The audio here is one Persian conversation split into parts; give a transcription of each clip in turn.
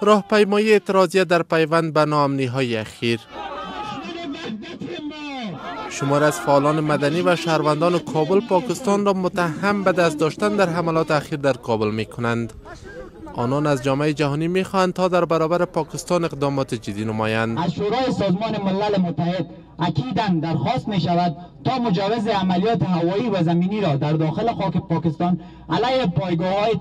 راهپیمایی اعتراضیه در پیوند به ناامنی‌های اخیر. شمار از فعالان مدنی و شهروندان کابل پاکستان را متهم به دست داشتن در حملات اخیر در کابل می کنند. آنان از جامعه جهانی می خواهند تا در برابر پاکستان اقدامات جدی نمایند. از شورای سازمان ملل متحد اکیداً درخواست می شود تا مجوز عملیات هوایی و زمینی را در داخل خاک پاکستان علیه پایگاه‌های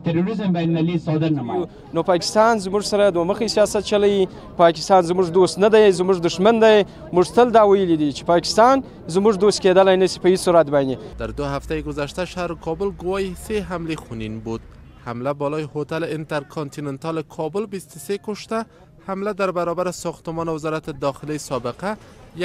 تروریسم بین‌المللی صادر نماید. نو پاکستان زموږ سره دوه مخی سیاست چلی، پاکستان زموږ دوست نه دی، زموږ دشمن دی. موږ تل دا ویلي دي چې پاکستان زموږ دوست کېدلی نشي په هیڅ صورت باندې. در 2 هفته گذشته شهر کابل گواهی 3 حمله خونین بود. حمله بالای هتل اینترکانتیننتال کابل 23 کشته، حمله در برابر ساختمان وزارت داخلی سابقه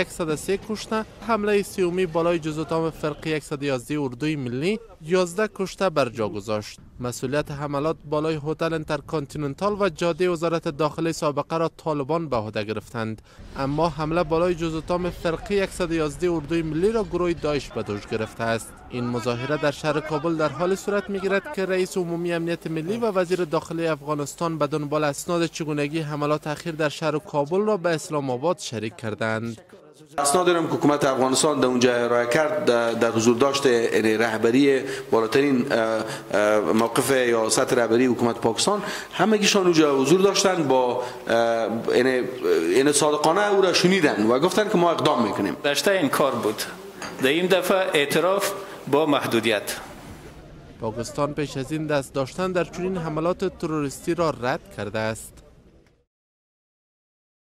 103 کشته، حمله سیومی بالای جزء فرقی 111 اردوی ملی 11 کشته بر جا گذاشت. مسئولیت حملات بالای هتل اینترکانتیننتال و جاده وزارت داخلی سابقه را طالبان به عهده گرفتند، اما حمله بالای جزء فرقی 111 اردوی ملی را گروه داعش به دوش گرفته است. این مظاهره در شهر کابل در حال صورت می‌گیرد که رئیس عمومی امنیت ملی و وزیر داخلی افغانستان به دنبال اسناد چگونگی حملات اخیر در شهر کابل را به اسلام آباد شریک کردند. اسناد دارم که حکومت افغانستان در اونجا ارائه کرد در حضور داشت رهبری بالاترین موقف یا سطح رهبری حکومت پاکستان، همگیشان اونجا حضور داشتن، با این صادقانه او را شنیدن و گفتن که ما اقدام میکنیم. داشته این کار بود. در این دفعه اعتراف با محدودیت. پاکستان پیش از این دست داشتن در چنین حملات تروریستی را رد کرده است.